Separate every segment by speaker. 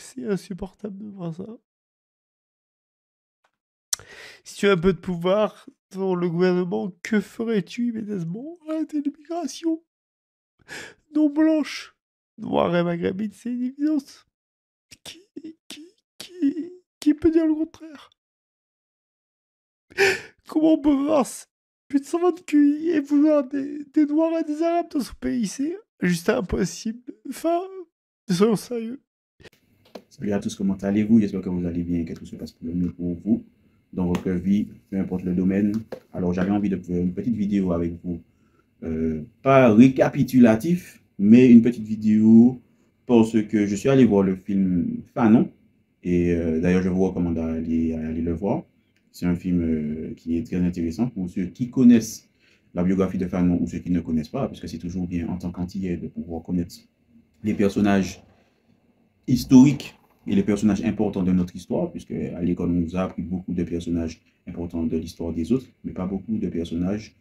Speaker 1: c'est insupportable de voir ça. Si tu as un peu de pouvoir dans le gouvernement, que ferais-tu immédiatement? Arrêter l'immigration non blanche, noire et maghrébine, c'est une évidence. Qui, qui, qui peut dire le contraire? Comment on peut voir plus de 120 QI et vouloir des Noirs et des Arabes dans ce pays? C'est juste impossible. Enfin, soyons sérieux.
Speaker 2: Salut à tous, comment allez-vous? J'espère que vous allez bien et que tout se passe pour le mieux pour vous dans votre vie, peu importe le domaine. Alors, j'avais envie de faire une petite vidéo avec vous, pas récapitulatif, mais une petite vidéo parce que je suis allé voir le film Fanon et d'ailleurs, je vous recommande d'aller le voir. C'est un film qui est très intéressant pour ceux qui connaissent la biographie de Fanon ou ceux qui ne connaissent pas, parce que c'est toujours bien en tant qu'antillais de pouvoir connaître les personnages historiques et les personnages importants de notre histoire, puisque à l'école, on nous a appris beaucoup de personnages importants de l'histoire des autres, mais pas beaucoup de personnages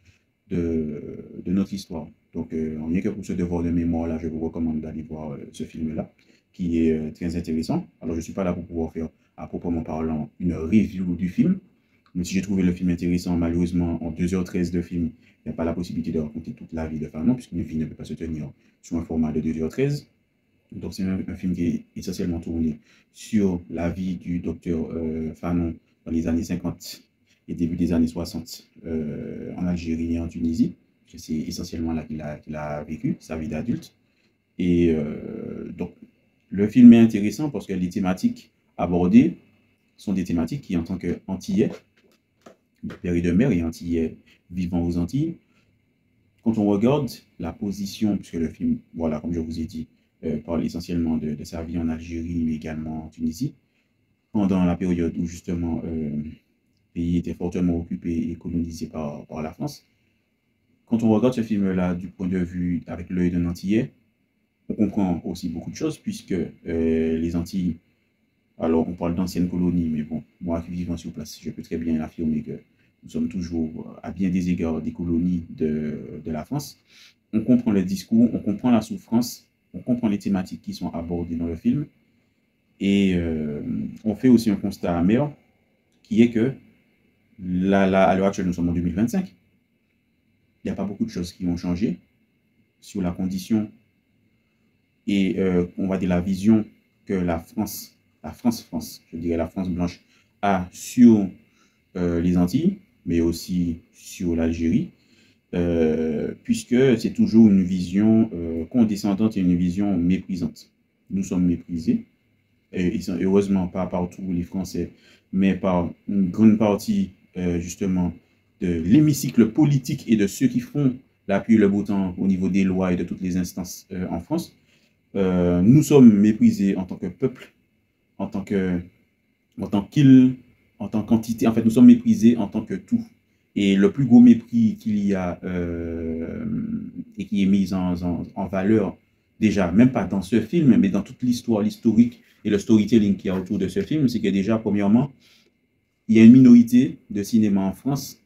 Speaker 2: de notre histoire. Donc, rien que pour ce devoir de mémoire-là, je vous recommande d'aller voir ce film-là, qui est très intéressant. Alors, je ne suis pas là pour pouvoir faire, à proprement parlant, une review du film, même si j'ai trouvé le film intéressant, malheureusement, en 2h13 de film, il n'y a pas la possibilité de raconter toute la vie de Fanon, puisqu'une vie ne peut pas se tenir sur un format de 2h13. Donc, c'est un film qui est essentiellement tourné sur la vie du docteur Fanon dans les années 50 et début des années 60 en Algérie et en Tunisie. C'est essentiellement là qu'il a vécu sa vie d'adulte. Et donc, le film est intéressant parce que les thématiques abordées sont des thématiques qui, en tant qu'antillais, de père et de mère et antillais vivant aux Antilles, quand on regarde la position, puisque le film, voilà, comme je vous ai dit, parle essentiellement de sa vie en Algérie, mais également en Tunisie, pendant la période où justement le pays était fortement occupé et colonisé par la France. Quand on regarde ce film-là du point de vue avec l'œil d'un Antillais, on comprend aussi beaucoup de choses, puisque les Antilles, alors on parle d'anciennes colonies, mais bon, moi qui vivant sur place, je peux très bien affirmer que nous sommes toujours, à bien des égards, des colonies de la France. On comprend le discours, on comprend la souffrance, on comprend les thématiques qui sont abordées dans le film. Et on fait aussi un constat amer, qui est que à l'heure actuelle, nous sommes en 2025. Il n'y a pas beaucoup de choses qui ont changé sur la condition et on va dire la vision que France, je dirais la France blanche, a sur les Antilles, mais aussi sur l'Algérie, puisque c'est toujours une vision condescendante et une vision méprisante. Nous sommes méprisés, et heureusement pas par tous les Français, mais par une grande partie justement de l'hémicycle politique et de ceux qui font l'appui et le beau temps au niveau des lois et de toutes les instances en France. Nous sommes méprisés en tant que peuple, en tant que, en tant qu'il, en tant qu'entité. En fait, nous sommes méprisés en tant que tout. Et le plus gros mépris qu'il y a et qui est mis en valeur, déjà, même pas dans ce film, mais dans toute l'histoire, l'historique et le storytelling qu'il y a autour de ce film, c'est que déjà, premièrement, il y a une minorité de cinéma en France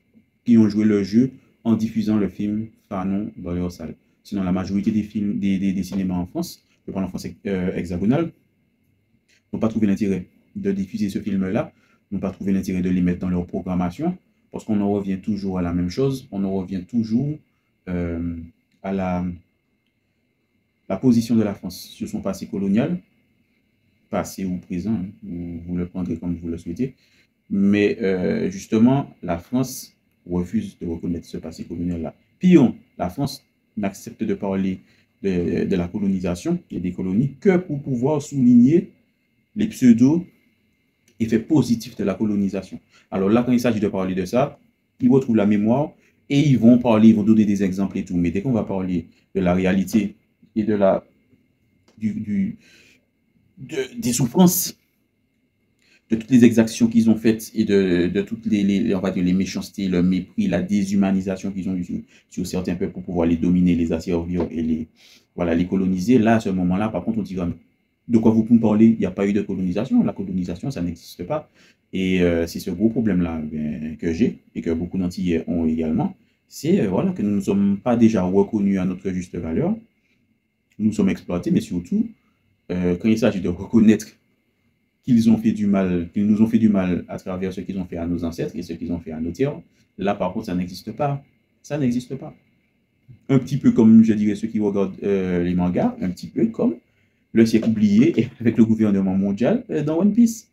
Speaker 2: qui ont joué le jeu en diffusant le film Fanon dans leur salle. Sinon, la majorité des films, des cinémas en France, je parle en français hexagonal, n'ont pas trouvé l'intérêt de diffuser ce film-là, n'ont pas trouvé l'intérêt de les mettre dans leur programmation, parce qu'on en revient toujours à la même chose, on en revient toujours à la position de la France sur son passé colonial, passé ou présent, hein, vous le prendrez comme vous le souhaitez, mais justement, la France refuse de reconnaître ce passé colonial-là. Pire, la France n'accepte de parler de la colonisation et des colonies que pour pouvoir souligner les pseudo-effets positifs de la colonisation. Alors là, quand il s'agit de parler de ça, ils retrouvent la mémoire et ils vont parler, ils vont donner des exemples et tout. Mais dès qu'on va parler de la réalité et des souffrances, de toutes les exactions qu'ils ont faites et de toutes on va dire, les méchancetés, le mépris, la déshumanisation qu'ils ont eu sur certains peuples pour pouvoir les dominer, les asservir et les coloniser. Là, à ce moment-là, par contre, on dit de quoi vous me parlez? Il n'y a pas eu de colonisation. La colonisation, ça n'existe pas. Et c'est ce gros problème-là que j'ai et que beaucoup d'Antillais ont également. C'est voilà, que nous ne sommes pas déjà reconnus à notre juste valeur. Nous sommes exploités, mais surtout, quand il s'agit de reconnaître qu'ils ont fait du mal, qu'ils nous ont fait du mal à travers ce qu'ils ont fait à nos ancêtres et ce qu'ils ont fait à nos terres. Là, par contre, ça n'existe pas. Ça n'existe pas. Un petit peu comme, je dirais, ceux qui regardent les mangas, un petit peu comme le siècle oublié avec le gouvernement mondial dans One Piece.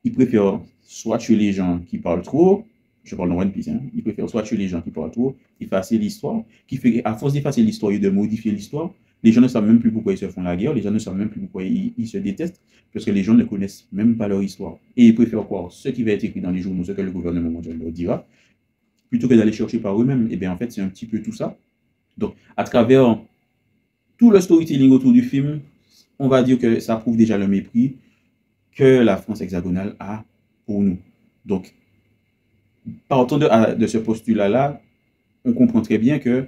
Speaker 2: Ils préfèrent soit tuer les gens qui parlent trop, je parle dans One Piece, hein, ils préfèrent soit tuer les gens qui parlent trop, effacer l'histoire, qui fait à force d'effacer l'histoire et de modifier l'histoire, les gens ne savent même plus pourquoi ils se font la guerre, les gens ne savent même plus pourquoi ils se détestent, parce que les gens ne connaissent même pas leur histoire. Et ils préfèrent croire ce qui va être écrit dans les journaux, ce que le gouvernement mondial leur dira, plutôt que d'aller chercher par eux-mêmes. Et bien en fait, c'est un petit peu tout ça. Donc, à travers tout le storytelling autour du film, on va dire que ça prouve déjà le mépris que la France hexagonale a pour nous. Donc, partant de ce postulat-là, on comprend très bien que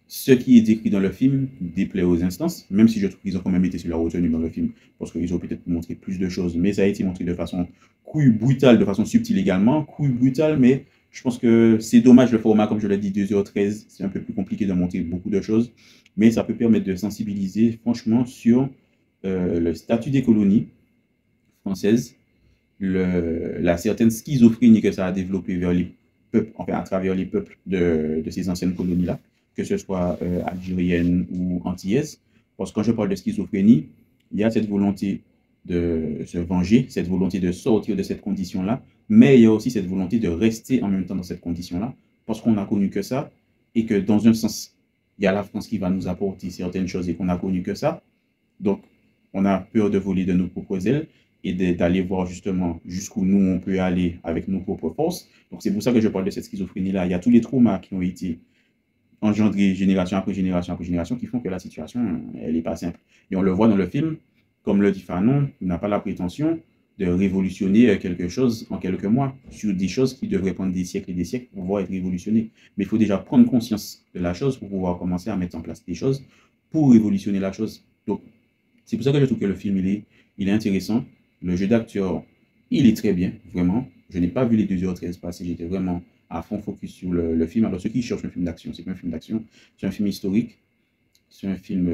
Speaker 2: ce qui est décrit dans le film déplaît aux instances, même si je trouve qu'ils ont quand même été sur la retenue dans le film, parce qu'ils ont peut-être montré plus de choses, mais ça a été montré de façon crue, brutale, de façon subtile également, crue, brutale, mais je pense que c'est dommage le format, comme je l'ai dit, 2h13, c'est un peu plus compliqué de montrer beaucoup de choses, mais ça peut permettre de sensibiliser franchement sur le statut des colonies françaises, la certaine schizophrénie que ça a développée vers les peuples, enfin à travers les peuples de ces anciennes colonies-là, que ce soit algérienne ou antillaise. Parce que quand je parle de schizophrénie, il y a cette volonté de se venger, cette volonté de sortir de cette condition-là, mais il y a aussi cette volonté de rester en même temps dans cette condition-là, parce qu'on n'a connu que ça, et que dans un sens, il y a la France qui va nous apporter certaines choses et qu'on n'a connu que ça. Donc, on a peur de voler de nos propres ailes et d'aller voir justement jusqu'où nous, on peut aller avec nos propres forces. Donc, c'est pour ça que je parle de cette schizophrénie-là. Il y a tous les traumas qui ont été engendrés génération après génération après génération qui font que la situation, elle n'est pas simple. Et on le voit dans le film, comme le dit Fanon, il n'a pas la prétention de révolutionner quelque chose en quelques mois sur des choses qui devraient prendre des siècles et des siècles pour pouvoir être révolutionnées. Mais il faut déjà prendre conscience de la chose pour pouvoir commencer à mettre en place des choses pour révolutionner la chose. Donc, c'est pour ça que je trouve que le film, il est intéressant. Le jeu d'acteur, il est très bien, vraiment. Je n'ai pas vu les 2h13 passer, j'étais vraiment à fond focus sur le film. Alors, ceux qui cherchent un film d'action, c'est pas un film d'action, c'est un film historique. C'est un film,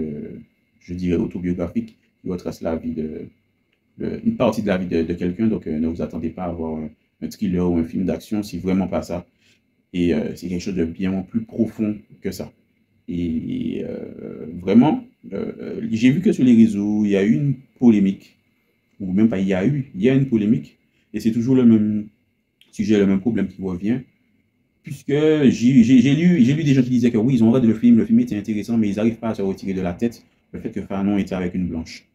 Speaker 2: je dirais, autobiographique qui retrace la vie une partie de la vie de quelqu'un. Donc, ne vous attendez pas à avoir un thriller ou un film d'action, c'est vraiment pas ça. Et c'est quelque chose de bien plus profond que ça. Et vraiment, j'ai vu que sur les réseaux, il y a eu une polémique, ou même pas il y a une polémique, et c'est toujours le même sujet, le même problème qui revient, puisque j'ai lu des gens qui disaient que oui, ils ont regardé le film était intéressant, mais ils n'arrivent pas à se retirer de la tête le fait que Fanon était avec une blanche.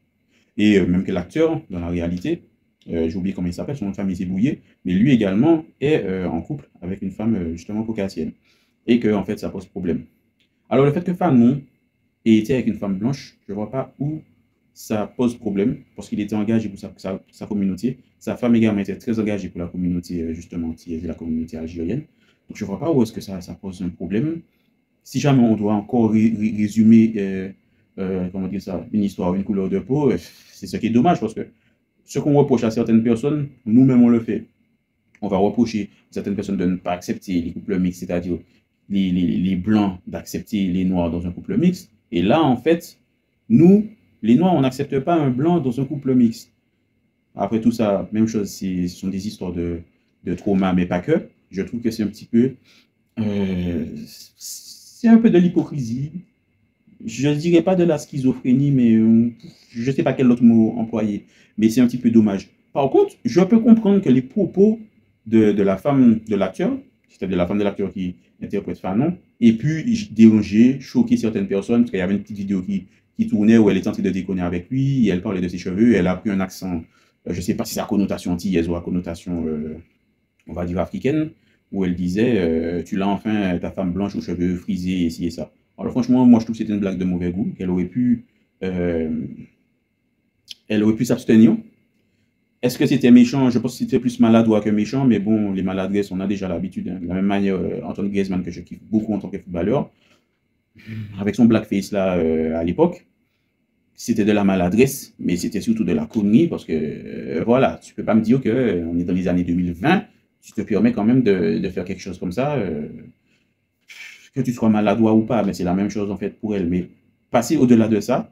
Speaker 2: Et même que l'acteur, dans la réalité, j'ai oublié comment il s'appelle, son nom de famille c'est Bouillet, mais lui également est en couple avec une femme justement caucasienne, et que en fait ça pose problème. Alors le fait que Fanon ait été avec une femme blanche, je ne vois pas où ça pose problème, parce qu'il était engagé pour sa communauté. Sa femme également était très engagée pour la communauté justement antillaise et la communauté algérienne. Donc je ne vois pas où est-ce que ça pose un problème. Si jamais on doit encore résumer comment dire ça, une histoire, une couleur de peau, c'est ce qui est dommage, parce que ce qu'on reproche à certaines personnes, nous-mêmes on le fait. On va reprocher à certaines personnes de ne pas accepter les couples mixtes, c'est-à-dire les blancs d'accepter les noirs dans un couple mixte. Et là, en fait, nous, les noirs, on n'accepte pas un blanc dans un couple mixte. Après tout ça, même chose, ce sont des histoires de trauma, mais pas que. Je trouve que c'est un petit peu... c'est un peu de l'hypocrisie. Je ne dirais pas de la schizophrénie, mais je ne sais pas quel autre mot employer. Mais c'est un petit peu dommage. Par contre, je peux comprendre que les propos de la femme de l'acteur, c'est-à-dire la femme de l'acteur qui interprète Fanon, aient pu déranger, choquer certaines personnes, parce qu'il y avait une petite vidéo qui tournait où elle était en train de déconner avec lui, et elle parlait de ses cheveux, et elle a pris un accent, je ne sais pas si c'est à connotation antillaise ou à connotation, on va dire, africaine, où elle disait tu l'as enfin, ta femme blanche aux cheveux frisés, et ci et ça. Alors franchement, moi je trouve que c'était une blague de mauvais goût, euh, elle aurait pu s'abstenir. Est-ce que c'était méchant? Je pense que c'était plus maladroit que méchant, mais bon, les maladresses, on a déjà l'habitude. Hein. De la même manière, Antoine Griezmann, que je kiffe beaucoup en tant que footballeur, avec son blackface là à l'époque, c'était de la maladresse, mais c'était surtout de la connerie, parce que voilà, tu peux pas me dire qu'on est dans les années 2020, tu te permets quand même de faire quelque chose comme ça, que tu sois maladroit ou pas, mais c'est la même chose en fait pour elle. Mais passer au-delà de ça,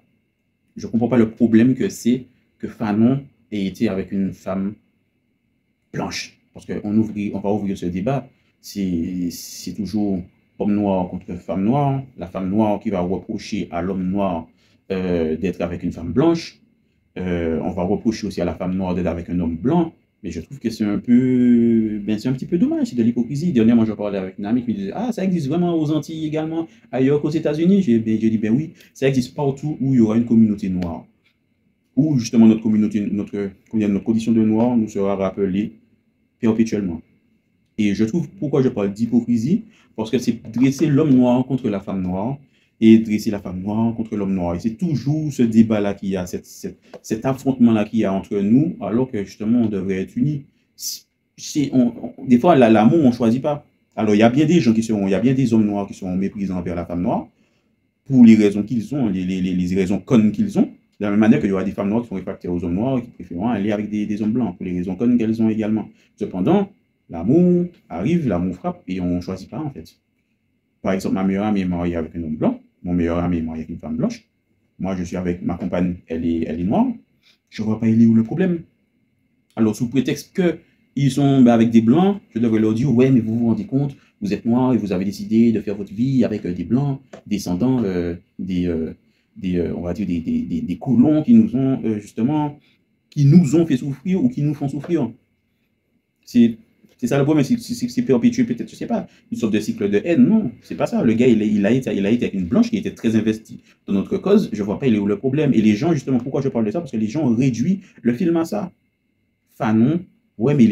Speaker 2: je comprends pas le problème que c'est que Fanon ait été avec une femme blanche. Parce on va ouvrir ce débat. C'est toujours homme noir contre femme noire. La femme noire qui va reprocher à l'homme noir d'être avec une femme blanche. On va reprocher aussi à la femme noire d'être avec un homme blanc. Mais je trouve que c'est un petit peu dommage, c'est de l'hypocrisie. Dernièrement, je parlais avec une amie qui me disait, ah, ça existe vraiment aux Antilles également, ailleurs qu'aux États-Unis. J'ai dit, ben oui, ça existe partout où il y aura une communauté noire. Où justement notre communauté, notre condition de noir nous sera rappelée perpétuellement. Et je trouve, pourquoi je parle d'hypocrisie, parce que c'est dresser l'homme noir contre la femme noire et dresser la femme noire contre l'homme noir. Et c'est toujours ce débat-là qu'il y a, cet affrontement-là qu'il y a entre nous, alors que justement on devrait être unis. Des fois, l'amour, on ne choisit pas. Alors, il y a bien des gens il y a bien des hommes noirs qui sont méprisants envers la femme noire, pour les raisons qu'ils ont, les raisons connes qu'ils ont. De la même manière qu'il y aura des femmes noires qui sont réfractaires aux hommes noirs et qui préfèrent aller avec des hommes blancs, pour les raisons connes qu'elles ont également. Cependant, l'amour arrive, l'amour frappe, et on ne choisit pas, en fait. Par exemple, ma meilleure amie est mariée avec un homme blanc, mon meilleur ami est marié avec une femme blanche. Moi, je suis avec ma compagne, elle est noire. Je ne vois pas il est où le problème. Alors, sous prétexte qu'ils sont avec des blancs, je devrais leur dire, ouais, mais vous vous rendez compte, vous êtes noir et vous avez décidé de faire votre vie avec des blancs, descendants on va dire des colons qui nous ont justement, qui nous ont fait souffrir ou qui nous font souffrir. C'est ça le problème, c'est perpétuer peut-être, je sais pas, une sorte de cycle de haine. Non, c'est pas ça. Le gars, il a été avec une blanche qui était très investie dans notre cause. Je vois pas il est où le problème. Et les gens, justement, pourquoi je parle de ça? Parce que les gens ont réduit le film à ça. Fanon, ouais, mais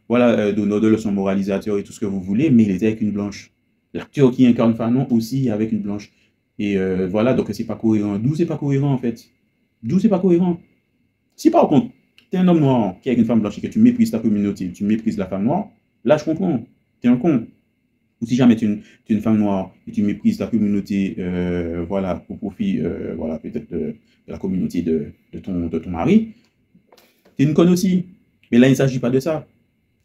Speaker 2: voilà, donneur de leçons, moralisateur et tout ce que vous voulez, mais il était avec une blanche. L'acteur qui incarne Fanon aussi est avec une blanche. Et voilà, donc c'est pas cohérent. D'où c'est pas cohérent, en fait? D'où c'est pas cohérent? Si par contre, tu es un homme noir qui est avec une femme blanche et que tu méprises ta communauté, tu méprises la femme noire, là je comprends, tu es un con. Ou si jamais tu es une femme noire et tu méprises ta communauté, voilà, au profit, voilà, peut-être de la communauté de ton mari, tu es une conne aussi. Mais là, il ne s'agit pas de ça.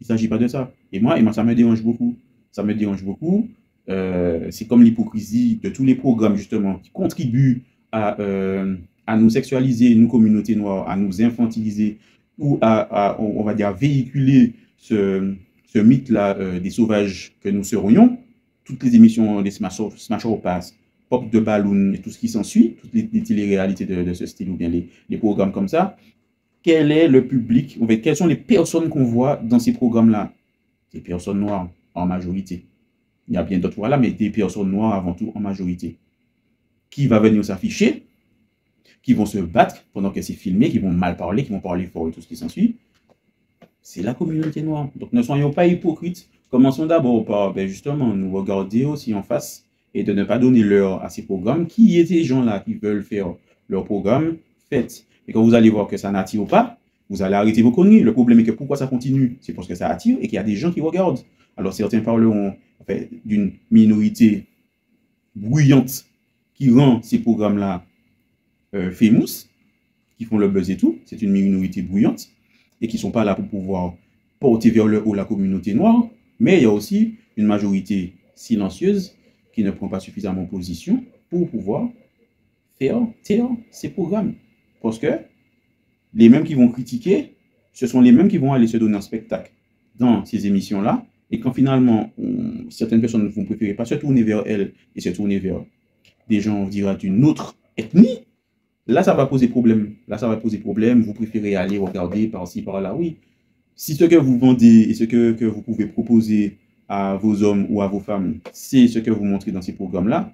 Speaker 2: Il ne s'agit pas de ça. Et moi, ça me dérange beaucoup. Ça me dérange beaucoup. C'est comme l'hypocrisie de tous les programmes, justement, qui contribuent à nous sexualiser, nous, communautés noires, à nous infantiliser, ou on va dire, à véhiculer ce mythe-là des sauvages que nous serions. Toutes les émissions des Smash Or Pass, Pop de Balloon et tout ce qui s'ensuit, toutes les télé-réalités de ce style, ou bien les programmes comme ça, quel est le public, en fait, quelles sont les personnes qu'on voit dans ces programmes-là? Des personnes noires, en majorité. Il y a bien d'autres, voilà, mais des personnes noires avant tout, en majorité. Qui va venir s'afficher, qui vont se battre pendant que c'est filmé, qui vont mal parler, qui vont parler fort et tout ce qui s'ensuit. C'est la communauté noire. Donc ne soyons pas hypocrites. Commençons d'abord par justement nous regarder aussi en face et de ne pas donner l'heure à ces programmes. Qui est ces gens-là qui veulent faire leur programme? Faites. Et quand vous allez voir que ça n'attire pas, vous allez arrêter vos conneries. Le problème est que pourquoi ça continue? C'est parce que ça attire et qu'il y a des gens qui regardent. Alors certains parleront en fait, d'une minorité bruyante qui rend ces programmes-là famous, qui font le buzz et tout. C'est une minorité bruyante et qui ne sont pas là pour pouvoir porter vers le haut la communauté noire. Mais il y a aussi une majorité silencieuse qui ne prend pas suffisamment position pour pouvoir faire taire ces programmes. Parce que les mêmes qui vont critiquer, ce sont les mêmes qui vont aller se donner un spectacle dans ces émissions-là. Et quand finalement, certaines personnes vont préférer pas se tourner vers elles et se tourner vers des gens, on dira, d'une autre ethnie, là, ça va poser problème. Là, ça va poser problème. Vous préférez aller regarder par-ci, par-là. Oui. Si ce que vous vendez et ce que vous pouvez proposer à vos hommes ou à vos femmes, c'est ce que vous montrez dans ces programmes-là,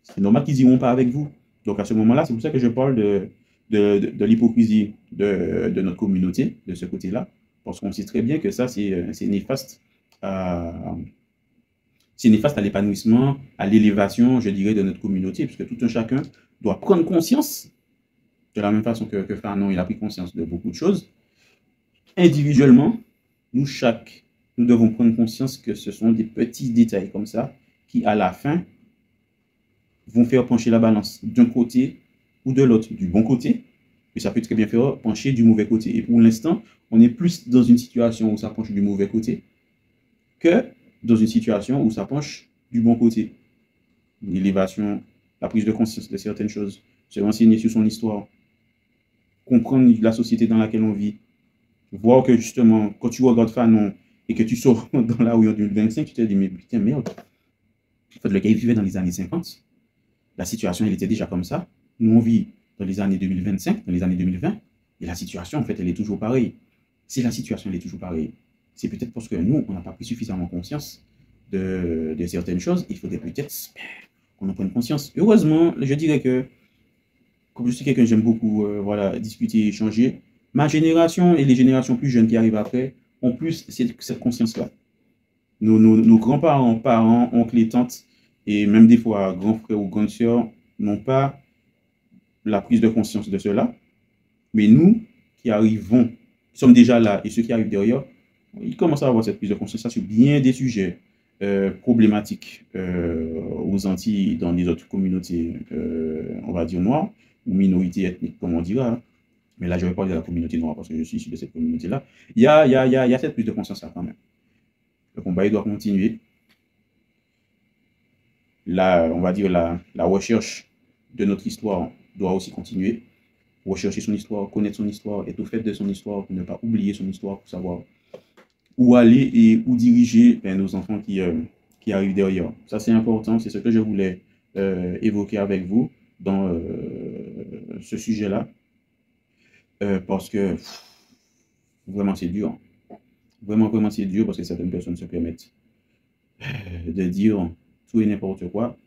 Speaker 2: c'est normal qu'ils n'iront pas avec vous. Donc, à ce moment-là, c'est pour ça que je parle de l'hypocrisie de notre communauté, de ce côté-là, parce qu'on sait très bien que ça, c'est néfaste à l'épanouissement, à l'élévation, je dirais, de notre communauté, puisque tout un chacun doit prendre conscience, de la même façon que Fanon, il a pris conscience de beaucoup de choses. Individuellement, nous devons prendre conscience que ce sont des petits détails comme ça qui, à la fin, vont faire pencher la balance d'un côté ou de l'autre, du bon côté, et ça peut très bien faire pencher du mauvais côté. Et pour l'instant, on est plus dans une situation où ça penche du mauvais côté que dans une situation où ça penche du bon côté. L'élévation, la prise de conscience de certaines choses, se renseigner sur son histoire. comprendre la société dans laquelle on vit, voir que justement, quand tu regardes Fanon et que tu sors dans la rue en 2025, tu te dis, mais putain, merde, en fait, le gars, il vivait dans les années 50. La situation, elle était déjà comme ça. Nous, on vit dans les années 2025, dans les années 2020, et la situation, en fait, elle est toujours pareille. Si la situation, elle est toujours pareille, c'est peut-être parce que nous, on n'a pas pris suffisamment conscience de certaines choses. Il faudrait peut-être qu'on en prenne conscience. Heureusement, je dirais que, comme je suis quelqu'un, j'aime beaucoup voilà, discuter, échanger, ma génération et les générations plus jeunes qui arrivent après ont plus cette conscience-là. Nos grands-parents, parents, oncles et tantes, et même des fois grands frères ou grandes sœurs, n'ont pas la prise de conscience de cela. Mais nous, qui arrivons, qui sommes déjà là, et ceux qui arrivent derrière, ils commencent à avoir cette prise de conscience sur bien des sujets problématiques aux Antilles, dans les autres communautés, on va dire noires, ou minorités ethniques, comme on dira. Mais là, je vais parler de la communauté noire parce que je suis issu de cette communauté-là. Il y a cette prise de conscience-là quand même. Le combat, il doit continuer. Là, on va dire la recherche de notre histoire doit aussi continuer. Rechercher son histoire, connaître son histoire, être au fait de son histoire, pour ne pas oublier son histoire, pour savoir où aller et où diriger nos enfants qui arrivent derrière. Ça, c'est important, c'est ce que je voulais évoquer avec vous dans ce sujet-là, parce que vraiment, c'est dur. Vraiment, vraiment, c'est dur parce que certaines personnes se permettent de dire tout et n'importe quoi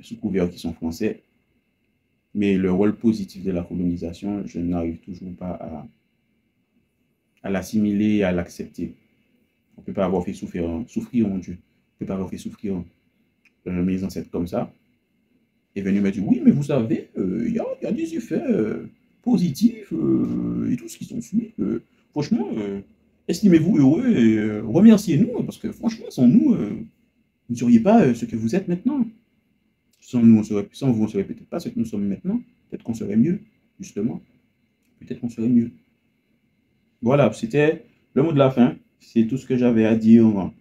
Speaker 2: sous couvert qu'ils sont français. Mais le rôle positif de la colonisation, je n'arrive toujours pas à l'assimiler et à l'accepter. On ne peut pas avoir fait souffrir, mon Dieu. On ne peut pas avoir fait souffrir mes ancêtres comme ça. Et venu me dire, oui, mais vous savez, il y a des effets positifs et tout ce qui s'en suit. Franchement, estimez-vous heureux et remerciez-nous, parce que franchement, sans nous, vous ne seriez pas ce que vous êtes maintenant. Sans nous, sans vous, on ne serait peut-être pas ce que nous sommes maintenant. Peut-être qu'on serait mieux, justement. Peut-être qu'on serait mieux. Voilà, c'était le mot de la fin. C'est tout ce que j'avais à dire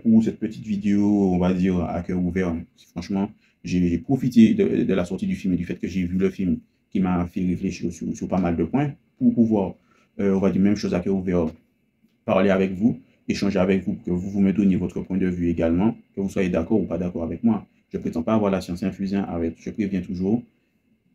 Speaker 2: pour cette petite vidéo, on va dire, à cœur ouvert. Franchement, j'ai profité de la sortie du film et du fait que j'ai vu le film qui m'a fait réfléchir sur pas mal de points pour pouvoir, on va dire, même chose à cœur ouvert, parler avec vous, échanger avec vous, que vous me donniez votre point de vue également, que vous soyez d'accord ou pas d'accord avec moi. Je ne prétends pas avoir la science infuse, je préviens toujours.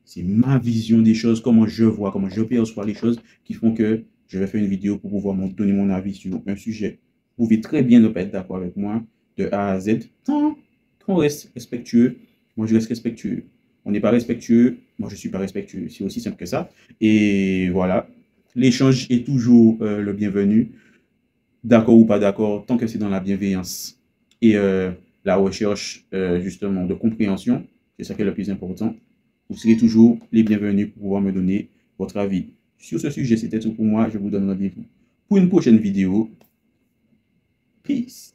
Speaker 2: C'est ma vision des choses, comment je vois, comment je perçois les choses qui font que je vais faire une vidéo pour pouvoir donner mon avis sur un sujet. Vous pouvez très bien ne pas être d'accord avec moi de A à Z, tant qu'on reste respectueux. Moi, je reste respectueux. On n'est pas respectueux, moi, je ne suis pas respectueux. C'est aussi simple que ça. Et voilà, l'échange est toujours le bienvenu, d'accord ou pas d'accord, tant que c'est dans la bienveillance et la recherche justement de compréhension. C'est ça qui est le plus important. Vous serez toujours les bienvenus pour pouvoir me donner votre avis. Sur ce sujet, c'était tout pour moi. Je vous donne rendez-vous pour une prochaine vidéo. Peace.